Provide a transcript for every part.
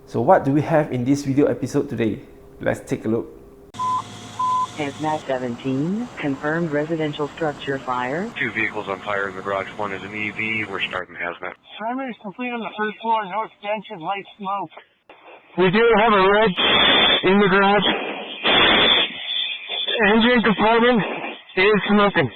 So what do we have in this video episode today? Let's take a look. Hazmat 17, confirmed residential structure fire. 2 vehicles on fire in the garage. One is an EV. We're starting hazmat. Perimeter is complete on the first floor. No extension, light smoke. We do have a red in the garage. Engine compartment is smoking.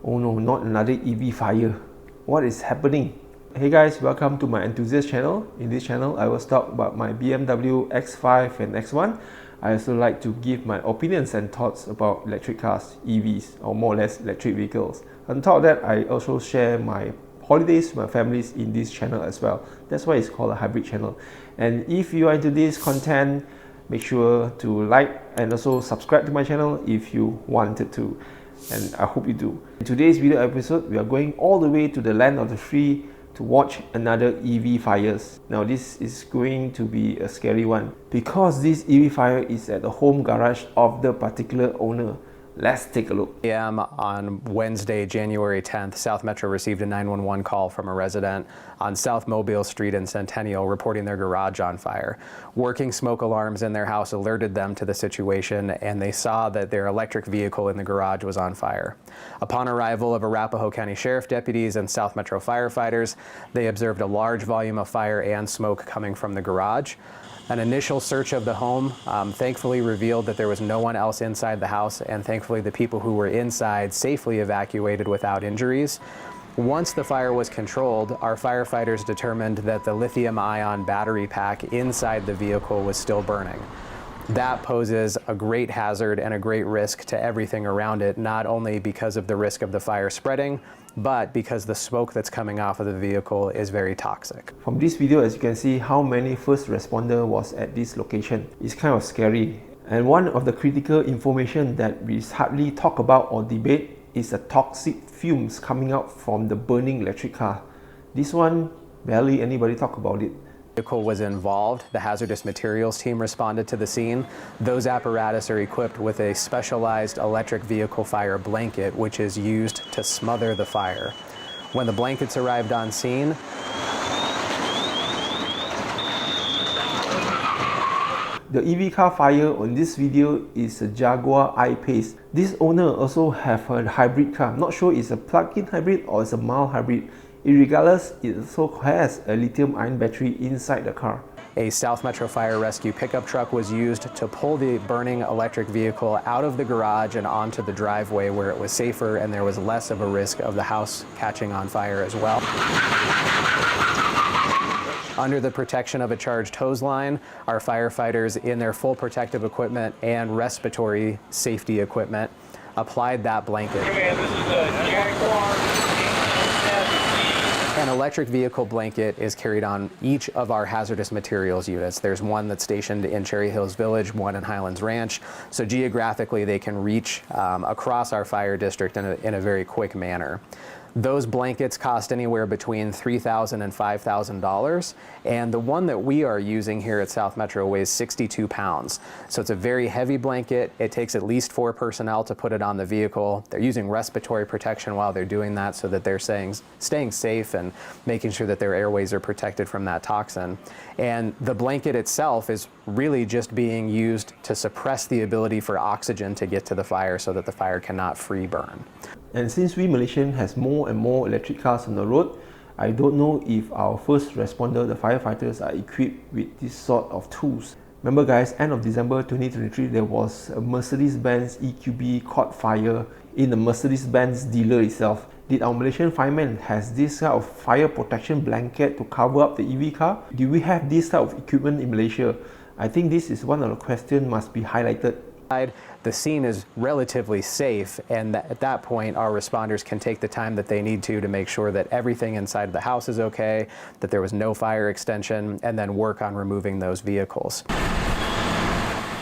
Oh no, not another EV fire. What is happening? Hey guys, welcome to my enthusiast channel. In this channel, I will talk about my BMW X5 and X1. I also like to give my opinions and thoughts about electric cars, EVs, or more or less electric vehicles. On top of that, I also share my holidays with my families in this channel as well. That's why it's called a hybrid channel. And if you are into this content, make sure to like and also subscribe to my channel if you wanted to. And I hope you do. In today's video episode, we are going all the way to the land of the free to watch another EV fires. Now this is going to be a scary one because this EV fire is at the home garage of the particular owner. Let's take a look. On Wednesday, January 10th, South Metro received a 911 call from a resident on South Mobile Street in Centennial reporting their garage on fire. Working smoke alarms in their house alerted them to the situation, and they saw that their electric vehicle in the garage was on fire. Upon arrival of Arapahoe County Sheriff deputies and South Metro firefighters, they observed a large volume of fire and smoke coming from the garage. An initial search of the home thankfully revealed that there was no one else inside the house, and thankfully the people who were inside safely evacuated without injuries. Once the fire was controlled, our firefighters determined that the lithium-ion battery pack inside the vehicle was still burning. That poses a great hazard and a great risk to everything around it, not only because of the risk of the fire spreading, but because the smoke that's coming off of the vehicle is very toxic. From this video, as you can see how many first responder was at this location. It's kind of scary. And one of the critical information that we hardly talk about or debate is the toxic fumes coming out from the burning electric car. This one, barely anybody talk about it. Vehicle was involved. The hazardous materials team responded to the scene. Those apparatus are equipped with a specialized electric vehicle fire blanket, which is used to smother the fire. When the blankets arrived on scene, the EV car fire on this video is a Jaguar I-Pace. This owner also have a hybrid car. Not sure it's a plug-in hybrid or it's a mild hybrid. Regardless, it also has a lithium-ion battery inside the car. a South Metro Fire Rescue pickup truck was used to pull the burning electric vehicle out of the garage and onto the driveway where it was safer and there was less of a risk of the house catching on fire as well. Under the protection of a charged hose line, our firefighters in their full protective equipment and respiratory safety equipment applied that blanket. Command, this is a Jaguar. An electric vehicle blanket is carried on each of our hazardous materials units. There's one that's stationed in Cherry Hills Village, one in Highlands Ranch. So geographically, they can reach across our fire district in a very quick manner. Those blankets cost anywhere between $3,000 and $5,000, and the one that we are using here at South Metro weighs 62 pounds. So it's a very heavy blanket. It takes at least 4 personnel to put it on the vehicle. They're using respiratory protection while they're doing that so that they're staying safe and making sure that their airways are protected from that toxin. And the blanket itself is really just being used to suppress the ability for oxygen to get to the fire so that the fire cannot free burn. And since we Malaysians has more and more electric cars on the road, I don't know if our first responder, the firefighters, are equipped with this sort of tools. Remember guys, end of December 2023, there was a Mercedes-Benz EQB caught fire in the Mercedes-Benz dealer itself. Did our Malaysian fireman has this type of fire protection blanket to cover up the EV car? Do we have this type of equipment in Malaysia? I think this is one of the questions must be highlighted. The scene is relatively safe, and at that point our responders can take the time that they need to make sure that everything inside of the house is okay, that there was no fire extension, and then work on removing those vehicles.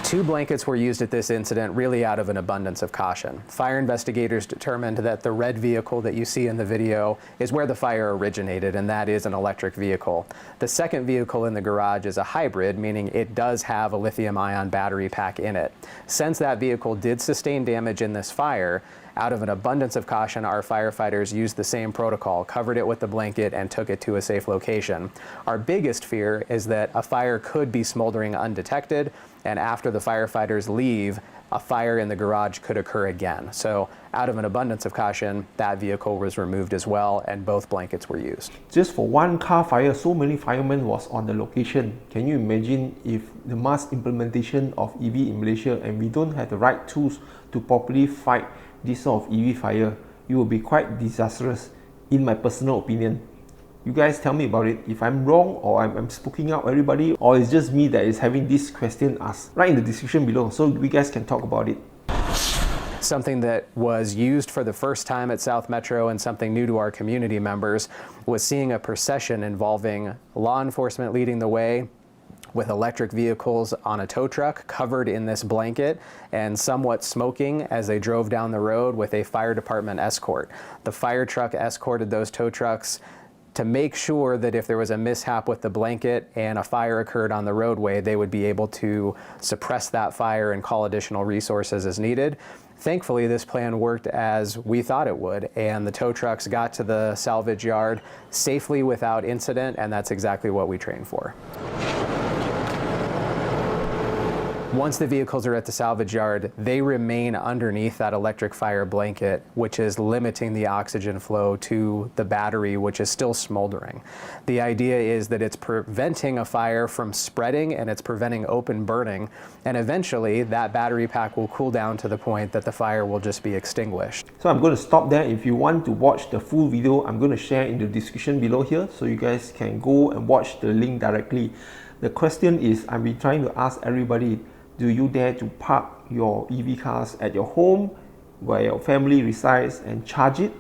2 blankets were used at this incident really out of an abundance of caution. Fire investigators determined that the red vehicle that you see in the video is where the fire originated, and that is an electric vehicle. The second vehicle in the garage is a hybrid, meaning it does have a lithium-ion battery pack in it. Since that vehicle did sustain damage in this fire, Out of an abundance of caution, our firefighters used the same protocol, covered it with the blanket, and took it to a safe location. Our biggest fear is that a fire could be smoldering undetected, and after the firefighters leave, a fire in the garage could occur again. So out of an abundance of caution, that vehicle was removed as well, and both blankets were used. Just for one car fire, so many firemen was on the location. Can you imagine if the mass implementation of EV in Malaysia and we don't have the right tools to properly fight this sort of EV fire? It will be quite disastrous, in my personal opinion. You guys tell me about it. If I'm wrong or I'm spooking out everybody, or it's just me that is having this question asked, right in the description below so we guys can talk about it. Something that was used for the first time at South Metro and something new to our community members was seeing a procession involving law enforcement leading the way with electric vehicles on a tow truck covered in this blanket and somewhat smoking as they drove down the road with a fire department escort. The fire truck escorted those tow trucks to make sure that if there was a mishap with the blanket and a fire occurred on the roadway, they would be able to suppress that fire and call additional resources as needed. Thankfully, this plan worked as we thought it would, and the tow trucks got to the salvage yard safely without incident, and that's exactly what we trained for. Once the vehicles are at the salvage yard, they remain underneath that electric fire blanket, which is limiting the oxygen flow to the battery, which is still smoldering. The idea is that it's preventing a fire from spreading and it's preventing open burning, and eventually that battery pack will cool down to the point that the fire will just be extinguished. So I'm going to stop there. If you want to watch the full video, I'm going to share in the description below here so you guys can go and watch the link directly. The question is, I've been trying to ask everybody, do you dare to park your EV cars at your home where your family resides and charge it?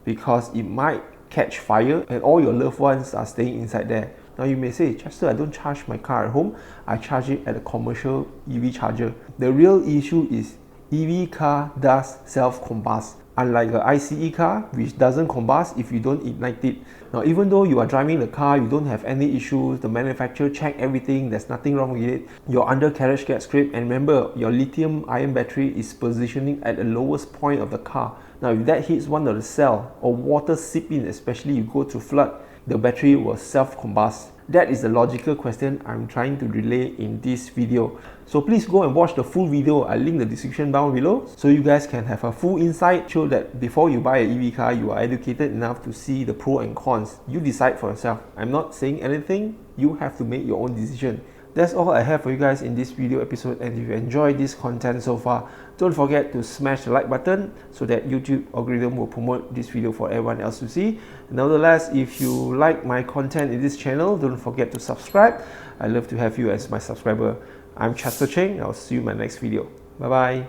Because it might catch fire and all your loved ones are staying inside there. Now you may say, Chester, I don't charge my car at home, I charge it at a commercial EV charger. The real issue is EV car does self-combust. Unlike an ICE car, which doesn't combust if you don't ignite it. Now, even though you are driving the car, you don't have any issues, the manufacturer check everything, there's nothing wrong with it, your undercarriage gets scraped, and remember, your lithium-ion battery is positioning at the lowest point of the car. Now, if that hits one of the cell, or water seep in, especially you go through flood, the battery will self-combust. That is the logical question I'm trying to relay in this video. So please go and watch the full video. I'll link the description down below so you guys can have a full insight. Show that before you buy an EV car, you are educated enough to see the pros and cons. You decide for yourself. I'm not saying anything. You have to make your own decision. That's all I have for you guys in this video episode, and if you enjoyed this content so far, don't forget to smash the like button so that YouTube algorithm will promote this video for everyone else to see. Nevertheless, if you like my content in this channel, don't forget to subscribe. I'd love to have you as my subscriber. I'm Chester Cheng. I'll see you in my next video. Bye bye.